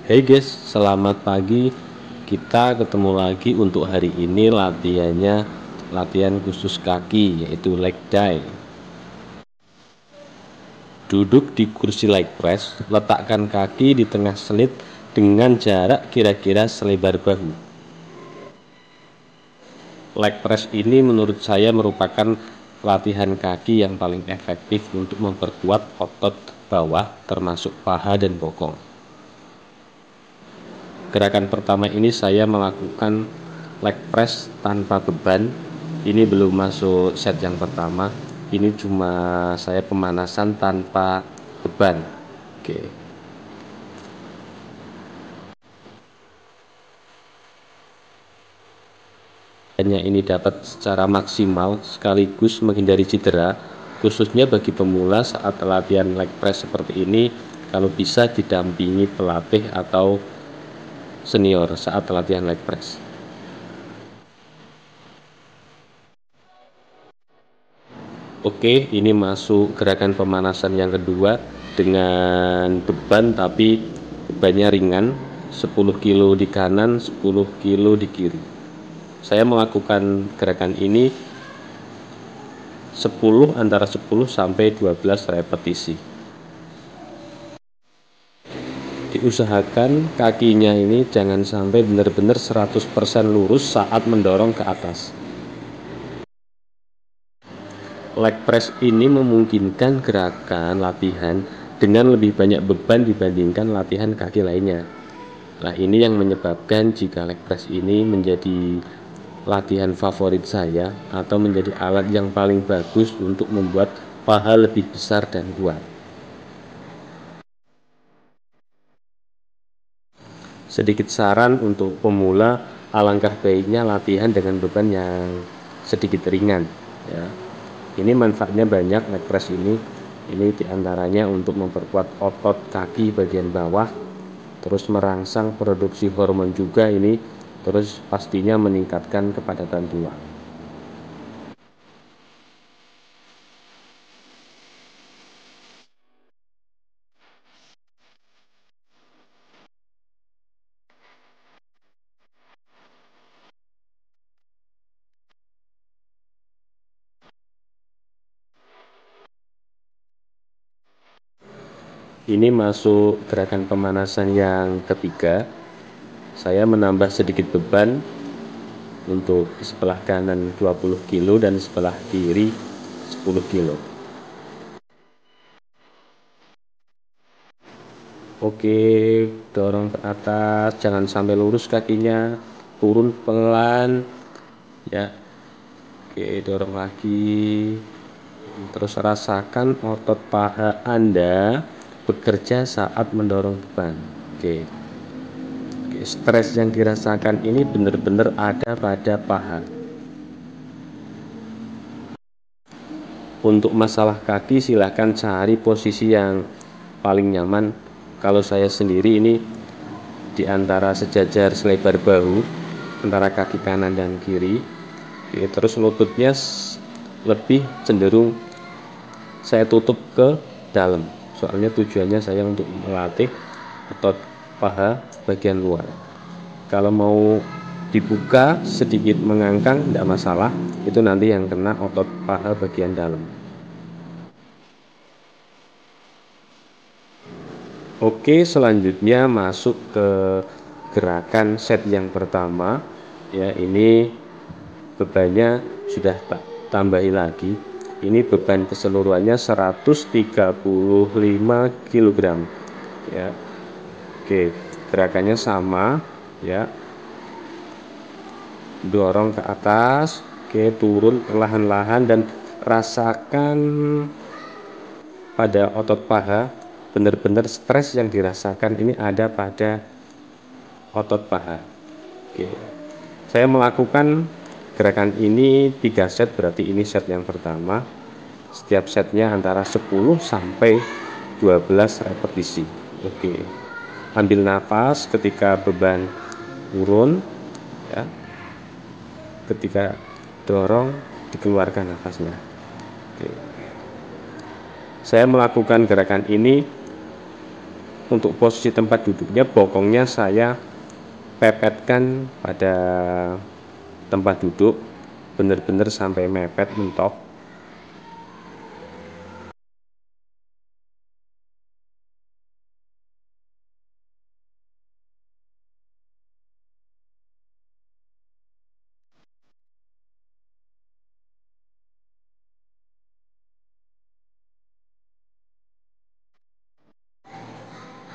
Hey guys, selamat pagi. Kita ketemu lagi untuk hari ini latihan khusus kaki yaitu leg day. Duduk di kursi leg press, letakkan kaki di tengah selit dengan jarak kira-kira selebar bahu. Leg press ini menurut saya merupakan latihan kaki yang paling efektif untuk memperkuat otot bawah termasuk paha dan bokong. Gerakan pertama ini saya melakukan leg press tanpa beban. Ini belum masuk set yang pertama. Ini cuma saya pemanasan tanpa beban. Oke. Hanya ini dapat secara maksimal sekaligus menghindari cedera, khususnya bagi pemula saat latihan leg press seperti ini. Kalau bisa didampingi pelatih atau senior saat latihan leg press. Oke, ini masuk gerakan pemanasan yang kedua dengan beban tapi bebannya ringan, 10 kilo di kanan, 10 kilo di kiri. Saya melakukan gerakan ini 10 antara 10 sampai 12 repetisi. Diusahakan kakinya ini jangan sampai benar-benar 100% lurus saat mendorong ke atas. Leg press ini memungkinkan gerakan latihan dengan lebih banyak beban dibandingkan latihan kaki lainnya. Nah, ini yang menyebabkan jika leg press ini menjadi latihan favorit saya atau menjadi alat yang paling bagus untuk membuat paha lebih besar dan kuat. Sedikit saran untuk pemula, alangkah baiknya latihan dengan beban yang sedikit ringan ya. Ini manfaatnya banyak leg press ini. Ini diantaranya untuk memperkuat otot kaki bagian bawah, terus merangsang produksi hormon juga ini, terus pastinya meningkatkan kepadatan tulang. Ini masuk gerakan pemanasan yang ketiga. Saya menambah sedikit beban untuk sebelah kanan 20 kilo dan sebelah kiri 10 kilo. Oke, dorong ke atas, jangan sampai lurus kakinya, turun pelan ya. Oke, dorong lagi. Terus rasakan otot paha Anda bekerja saat mendorong beban. Oke. Oke, stres yang dirasakan ini benar-benar ada pada paha. Untuk masalah kaki silahkan cari posisi yang paling nyaman. Kalau saya sendiri ini di antara sejajar selebar bahu antara kaki kanan dan kiri. Oke, terus lututnya lebih cenderung saya tutup ke dalam. Soalnya tujuannya saya untuk melatih otot paha bagian luar. Kalau mau dibuka sedikit mengangkang tidak masalah, itu nanti yang kena otot paha bagian dalam. Oke, selanjutnya masuk ke gerakan set yang pertama ya. Ini bebannya sudah tak tambahi lagi. Ini beban keseluruhannya 135 kg ya. Oke, gerakannya sama ya. Dorong ke atas, oke, turun perlahan-lahan dan rasakan pada otot paha. Benar-benar stres yang dirasakan ini ada pada otot paha. Oke. Saya melakukan gerakan ini 3 set, berarti ini set yang pertama. Setiap setnya antara 10 sampai 12 repetisi. Oke. Ambil nafas ketika beban turun ya. Ketika dorong dikeluarkan nafasnya. Oke. Saya melakukan gerakan ini untuk posisi tempat duduknya, bokongnya saya pepetkan pada tempat duduk benar-benar sampai mepet mentok.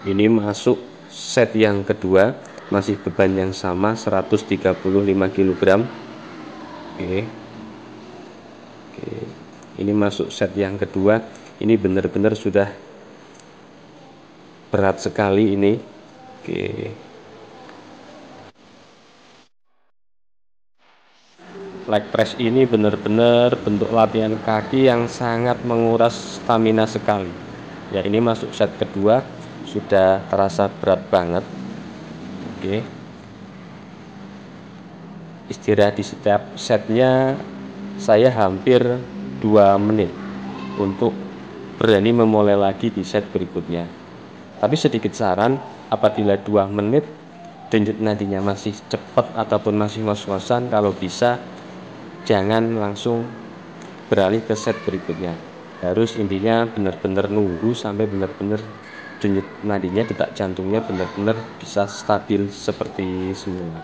Ini masuk set yang kedua, masih beban yang sama 135 kg. Oke. Oke. Ini masuk set yang kedua. Ini benar-benar sudah berat sekali ini. Oke. Leg press ini benar-benar bentuk latihan kaki yang sangat menguras stamina sekali. Ya, ini masuk set kedua, sudah terasa berat banget. Oke. Istirahat di setiap setnya saya hampir 2 menit untuk berani memulai lagi di set berikutnya. Tapi sedikit saran, apabila 2 menit denyut nadinya masih cepat ataupun masih ngos-ngosan, kalau bisa jangan langsung beralih ke set berikutnya. Harus intinya benar-benar nunggu sampai benar-benar denyut nadinya, detak jantungnya benar-benar bisa stabil seperti semula.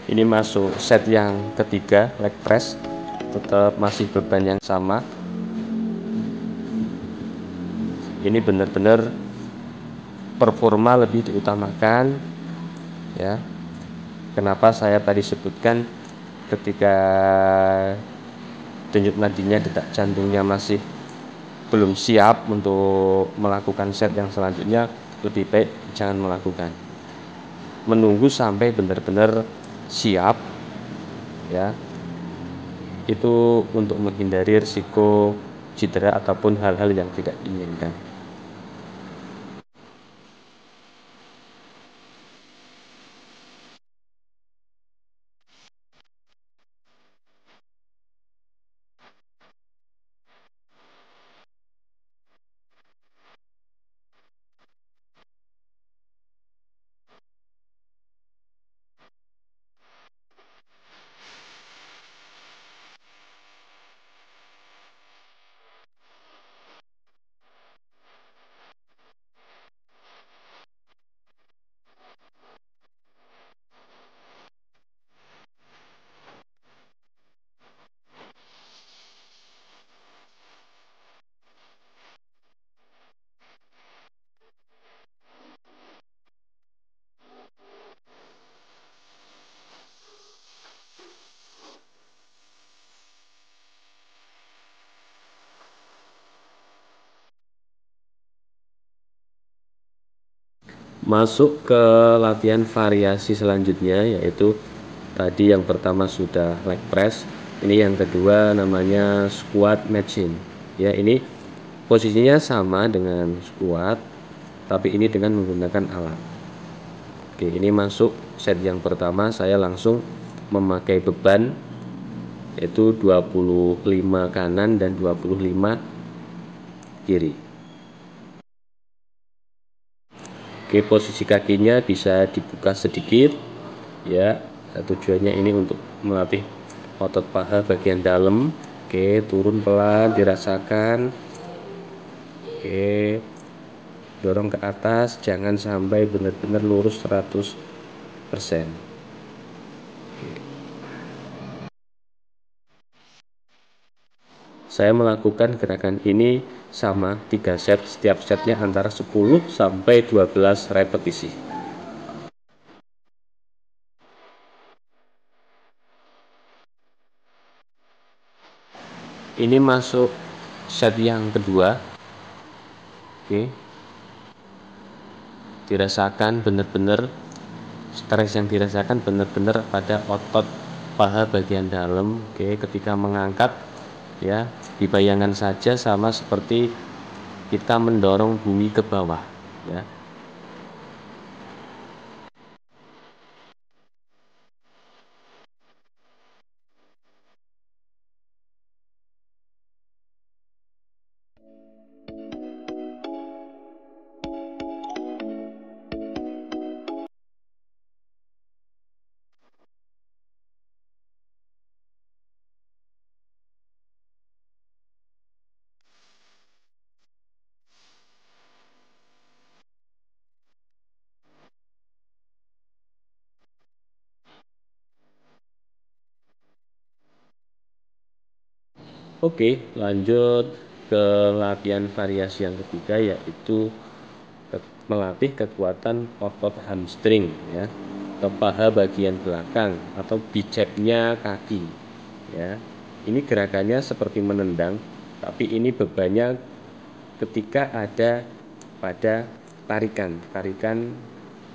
Ini masuk set yang ketiga, leg press, tetap masih beban yang sama. Ini benar-benar performa lebih diutamakan, ya. Kenapa saya tadi sebutkan ketika denyut nadinya, detak jantungnya masih belum siap untuk melakukan set yang selanjutnya, lebih baik jangan melakukan. Menunggu sampai benar-benar siap, ya. Itu untuk menghindari risiko cedera ataupun hal-hal yang tidak diinginkan. Masuk ke latihan variasi selanjutnya, yaitu tadi yang pertama sudah leg press, ini yang kedua namanya squat machine. Ya, ini posisinya sama dengan squat, tapi ini dengan menggunakan alat. Oke, ini masuk set yang pertama, saya langsung memakai beban yaitu 25 kanan dan 25 kiri. Oke, posisi kakinya bisa dibuka sedikit, ya. Tujuannya ini untuk melatih otot paha bagian dalam. Oke, turun pelan, dirasakan. Oke, dorong ke atas, jangan sampai benar-benar lurus 100%. Saya melakukan gerakan ini sama 3 set, setiap setnya antara 10 sampai 12 repetisi. Ini masuk set yang kedua. Oke, dirasakan benar-benar stres yang dirasakan benar-benar pada otot paha bagian dalam. Oke, ketika mengangkat, ya, dibayangkan saja sama seperti kita mendorong bumi ke bawah, ya. Oke, lanjut ke latihan variasi yang ketiga, yaitu melatih kekuatan otot hamstring ya, atau paha bagian belakang atau bicepnya kaki ya. Ini gerakannya seperti menendang, tapi ini bebannya ketika ada pada tarikan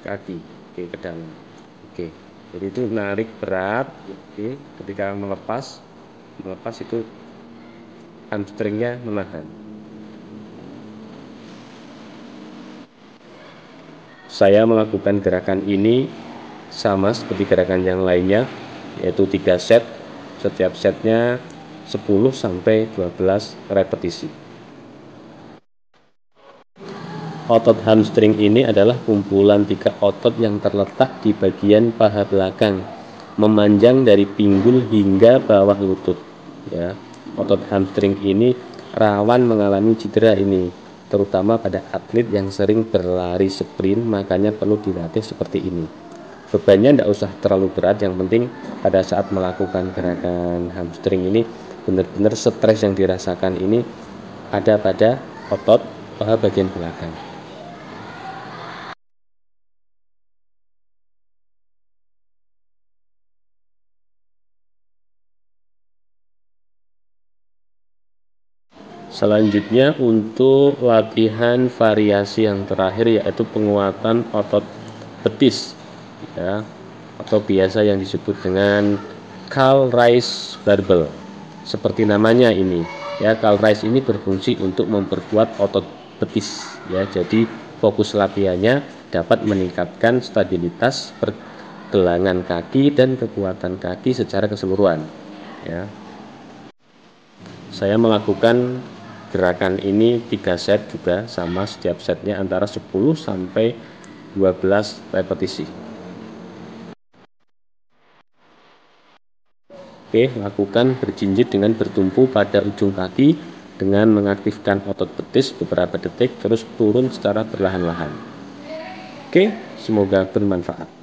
kaki ke dalam. Oke, jadi itu narik berat. Oke, ketika melepas itu hamstringnya menahan. Saya melakukan gerakan ini sama seperti gerakan yang lainnya, yaitu 3 set. Setiap setnya 10-12 repetisi. Otot hamstring ini adalah kumpulan 3 otot yang terletak di bagian paha belakang, memanjang dari pinggul hingga bawah lutut. Ya, otot hamstring ini rawan mengalami cedera ini, terutama pada atlet yang sering berlari sprint, makanya perlu dilatih seperti ini. Bebannya tidak usah terlalu berat, yang penting pada saat melakukan gerakan hamstring ini benar-benar stres yang dirasakan ini ada pada otot paha bagian belakang. Selanjutnya untuk latihan variasi yang terakhir, yaitu penguatan otot betis ya, atau biasa yang disebut dengan curl raise barbell. Seperti namanya ini ya, curl raise ini berfungsi untuk memperkuat otot betis ya. Jadi fokus latihannya dapat meningkatkan stabilitas pergelangan kaki dan kekuatan kaki secara keseluruhan ya. Saya melakukan gerakan ini 3 set juga, sama setiap setnya antara 10-12 repetisi. Oke, lakukan berjinjit dengan bertumpu pada ujung kaki dengan mengaktifkan otot betis beberapa detik, terus turun secara perlahan-lahan. Oke, semoga bermanfaat.